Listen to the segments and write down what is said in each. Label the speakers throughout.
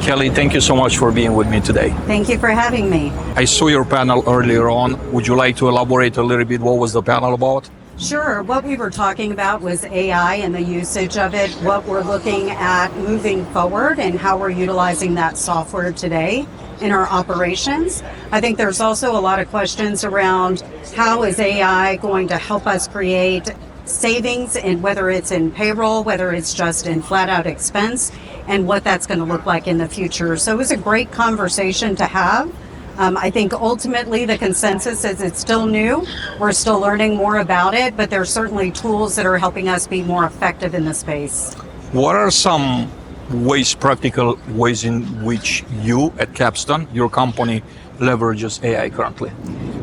Speaker 1: Kelly, thank you so much for being with me today.
Speaker 2: Thank you for having me.
Speaker 1: I saw your panel earlier on. Would you like to elaborate a little bit? What was the panel about?
Speaker 2: Sure. What we were talking about was AI and the usage of it, what we're looking at moving forward and how we're utilizing that software today in our operations. I think there's also a lot of questions around how is AI going to help us create savings, and whether it's in payroll, whether it's just in flat out expense, and what that's going to look like in the future. So it was a great conversation to have. I think ultimately the consensus is it's still new. We're still learning more about it, but there's certainly tools that are helping us be more effective in the space.
Speaker 1: What are some practical ways in which you at Capstone, your company, leverages AI currently?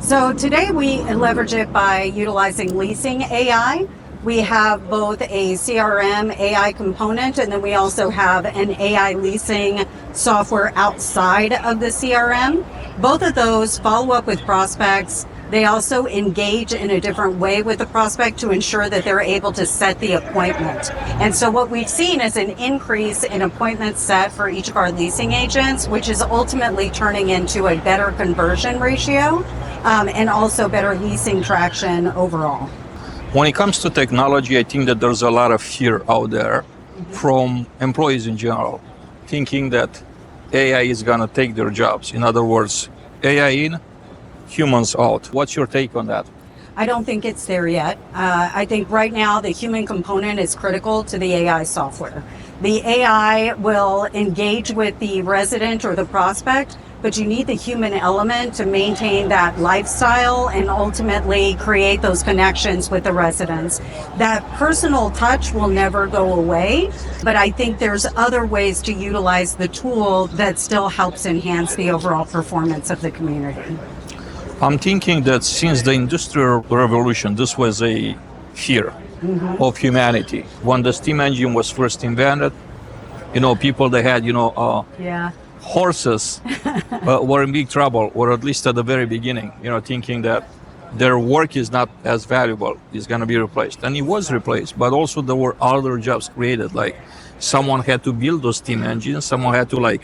Speaker 2: So today we leverage it by utilizing leasing AI. We have both a CRM AI component, and then we also have an AI leasing software outside of the CRM. Both of those follow up with prospects. They also engage in a different way with the prospect to ensure that they're able to set the appointment. And so what we've seen is an increase in appointments set for each of our leasing agents, which is ultimately turning into a better conversion ratio and also better leasing traction overall.
Speaker 1: When it comes to technology, I think that there's a lot of fear out there from employees in general, thinking that AI is going to take their jobs. In other words, AI in, humans out. What's your take on that?
Speaker 2: I don't think it's there yet. I think right now the human component is critical to the AI software. The AI will engage with the resident or the prospect, but you need the human element to maintain that lifestyle and ultimately create those connections with the residents. That personal touch will never go away, but I think there's other ways to utilize the tool that still helps enhance the overall performance of the community.
Speaker 1: I'm thinking that since the Industrial Revolution, this was a fear of humanity. When the steam engine was first invented, people that had, horses were in big trouble, or at least at the very beginning, thinking that their work is not as valuable, is going to be replaced. And it was replaced, but also there were other jobs created, like someone had to build those steam engines, someone had to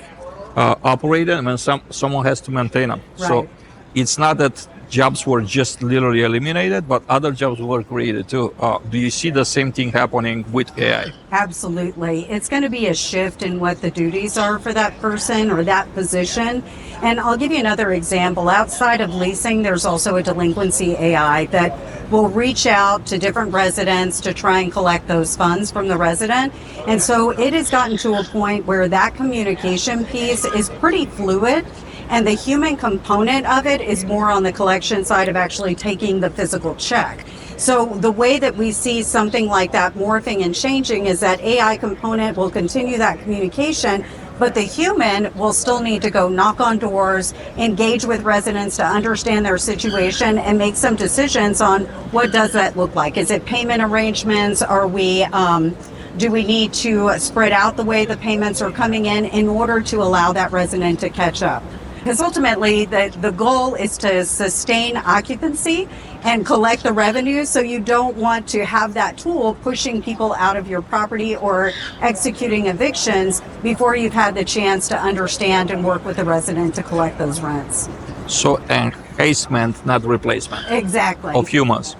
Speaker 1: operate them, and someone has to maintain them.
Speaker 2: Right.
Speaker 1: So it's not that jobs were just literally eliminated, but other jobs were created too. Do you see the same thing happening with AI?
Speaker 2: Absolutely. It's going to be a shift in what the duties are for that person or that position. And I'll give you another example. Outside of leasing, there's also a delinquency AI that will reach out to different residents to try and collect those funds from the resident. And so it has gotten to a point where that communication piece is pretty fluid. And the human component of it is more on the collection side of actually taking the physical check. So the way that we see something like that morphing and changing is that AI component will continue that communication, but the human will still need to go knock on doors, engage with residents to understand their situation and make some decisions on what does that look like. Is it payment arrangements? Do we need to spread out the way the payments are coming in order to allow that resident to catch up? Because ultimately, the goal is to sustain occupancy and collect the revenue, so you don't want to have that tool pushing people out of your property or executing evictions before you've had the chance to understand and work with the resident to collect those rents.
Speaker 1: So enhancement, not replacement.
Speaker 2: Exactly.
Speaker 1: Of humans.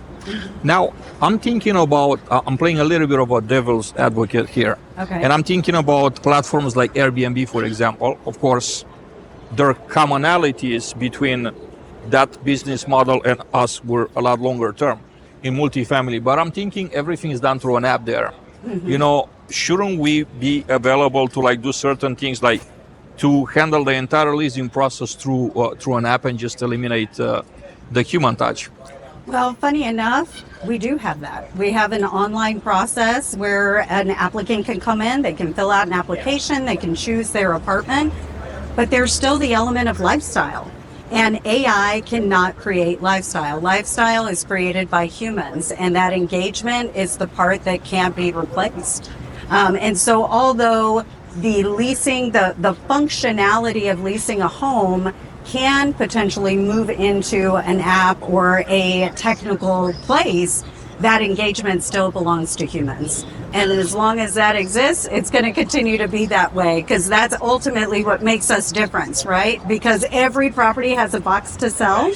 Speaker 1: Now, I'm thinking about, I'm playing a little bit of a devil's advocate here.
Speaker 2: Okay.
Speaker 1: And I'm thinking about platforms like Airbnb, for example. Of course, there are commonalities between that business model and us were a lot longer term in multifamily. But I'm thinking everything is done through an app there. Shouldn't we be available to do certain things, like to handle the entire leasing process through an app and just eliminate the human touch?
Speaker 2: Well, funny enough, we do have that. We have an online process where an applicant can come in, they can fill out an application, they can choose their apartment, but there's still the element of lifestyle. And AI cannot create lifestyle. Lifestyle is created by humans, and that engagement is the part that can't be replaced. And so although the leasing, the functionality of leasing a home can potentially move into an app or a technical place, that engagement still belongs to humans. And as long as that exists, it's going to continue to be that way, because that's ultimately what makes us different, right? Because every property has a box to sell.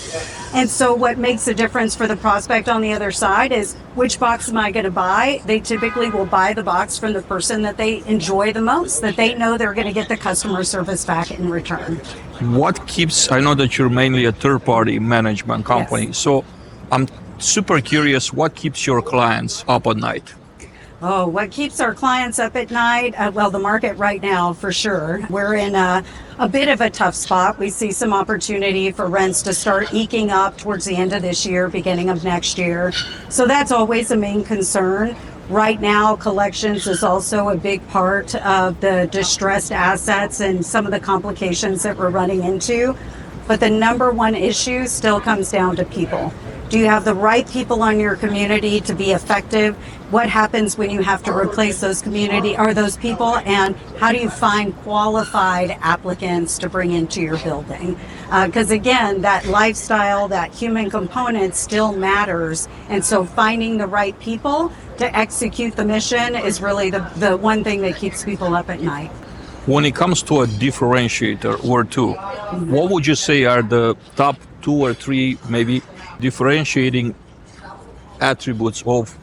Speaker 2: And so what makes a difference for the prospect on the other side is, which box am I going to buy? They typically will buy the box from the person that they enjoy the most, that they know they're going to get the customer service back in return.
Speaker 1: What keeps, I know that you're mainly a third-party management company,
Speaker 2: Yes.
Speaker 1: so I'm super curious, what keeps your clients up at night?
Speaker 2: Oh, what keeps our clients up at night? Well, the market right now, for sure. We're in a bit of a tough spot. We see some opportunity for rents to start eking up towards the end of this year, beginning of next year. So that's always a main concern. Right now, collections is also a big part of the distressed assets and some of the complications that we're running into. But the number one issue still comes down to people. Do you have the right people on your community to be effective? What happens when you have to replace those people? And how do you find qualified applicants to bring into your building? Because again, that lifestyle, that human component still matters. And so finding the right people to execute the mission is really the one thing that keeps people up at night.
Speaker 1: When it comes to a differentiator or two, what would you say are the top 2 or 3 maybe differentiating attributes of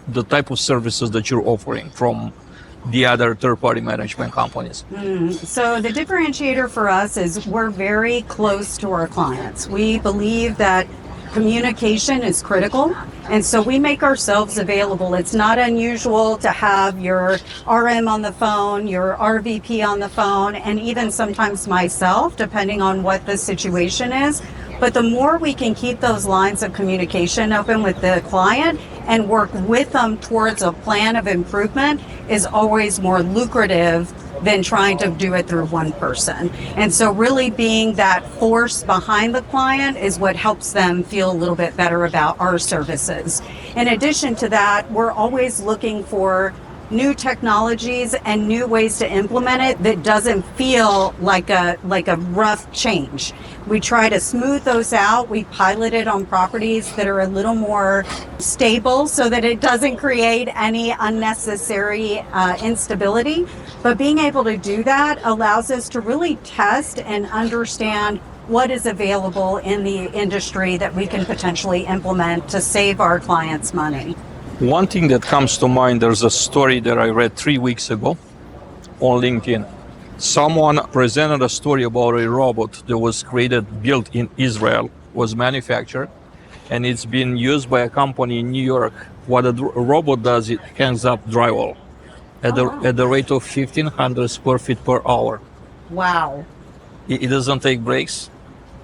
Speaker 1: the type of services that you're offering from the other third-party management companies?
Speaker 2: So the differentiator for us is we're very close to our clients. We believe that communication is critical, and so we make ourselves available. It's not unusual to have your RM on the phone, your RVP on the phone, and even sometimes myself, depending on what the situation is. But the more we can keep those lines of communication open with the client and work with them towards a plan of improvement is always more lucrative than trying to do it through one person. And so really being that force behind the client is what helps them feel a little bit better about our services. In addition to that, we're always looking for new technologies and new ways to implement it that doesn't feel like a rough change. We try to smooth those out. We pilot it on properties that are a little more stable so that it doesn't create any unnecessary instability. But being able to do that allows us to really test and understand what is available in the industry that we can potentially implement to save our clients money.
Speaker 1: One thing that comes to mind, there's a story that I read 3 weeks ago on LinkedIn. Someone presented a story about a robot that was built in Israel, was manufactured, and it's been used by a company in New York. What a robot does, it hangs up drywall at the rate of 1,500 square feet per hour.
Speaker 2: Wow.
Speaker 1: It doesn't take breaks.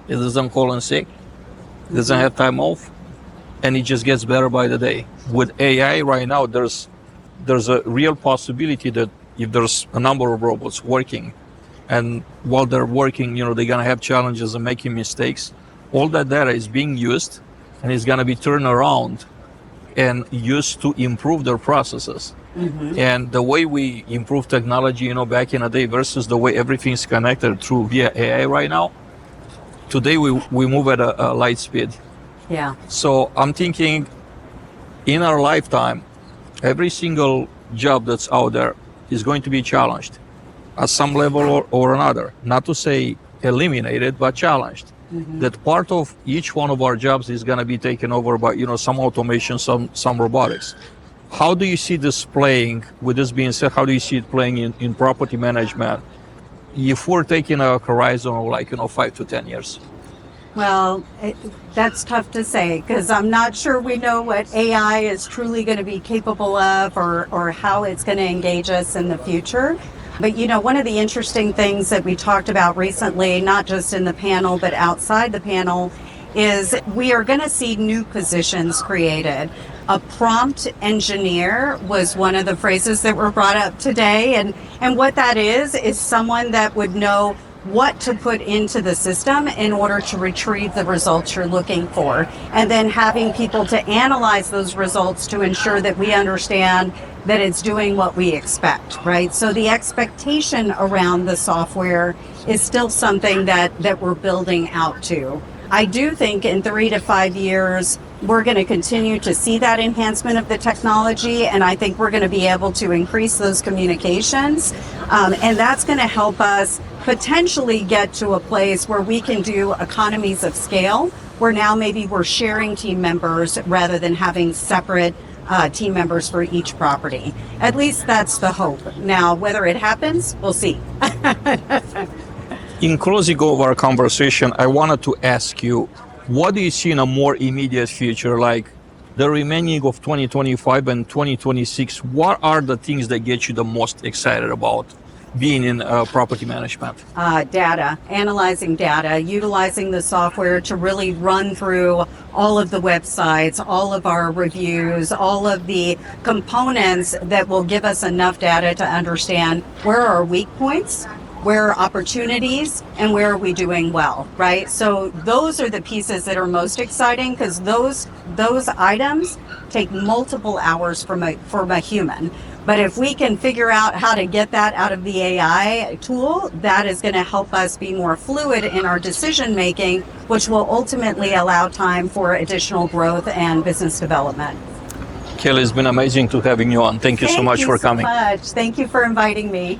Speaker 1: It doesn't call in sick. It doesn't have time off. And it just gets better by the day. With AI right now, there's a real possibility that if there's a number of robots working, and while they're working, they're gonna have challenges and making mistakes, all that data is being used and is gonna be turned around and used to improve their processes. Mm-hmm. And the way we improve technology, back in the day versus the way everything's connected via AI right now, today we move at a light speed.
Speaker 2: Yeah.
Speaker 1: So I'm thinking in our lifetime, every single job that's out there is going to be challenged at some level or another. Not to say eliminated, but challenged. Mm-hmm. That part of each one of our jobs is going to be taken over by, some automation, some robotics. How do you see this playing? With this being said, how do you see it playing in property management if we're taking a horizon of 5 to 10 years?
Speaker 2: Well, that's tough to say because I'm not sure we know what AI is truly going to be capable of or how it's going to engage us in the future. But, one of the interesting things that we talked about recently, not just in the panel, but outside the panel, is we are going to see new positions created. A prompt engineer was one of the phrases that were brought up today. And what that is someone that would know what to put into the system in order to retrieve the results you're looking for. And then having people to analyze those results to ensure that we understand that it's doing what we expect, right? So the expectation around the software is still something that we're building out to. I do think in 3 to 5 years, we're going to continue to see that enhancement of the technology, and I think we're going to be able to increase those communications, and that's going to help us potentially get to a place where we can do economies of scale, where now maybe we're sharing team members rather than having separate team members for each property. At least that's the hope. Now, whether it happens, we'll see.
Speaker 1: In closing of our conversation, I wanted to ask you, what do you see in a more immediate future, like the remaining of 2025 and 2026? What are the things that get you the most excited about being in property management?
Speaker 2: Data, analyzing data, utilizing the software to really run through all of the websites, all of our reviews, all of the components that will give us enough data to understand where are our weak points, where are opportunities, and where are we doing well, right? So those are the pieces that are most exciting, because those items take multiple hours from a human. But if we can figure out how to get that out of the AI tool, that is going to help us be more fluid in our decision making, which will ultimately allow time for additional growth and business development.
Speaker 1: Kelly, it's been amazing to having you on. Thank you so much for coming.
Speaker 2: Thank you so much. Thank you for inviting me.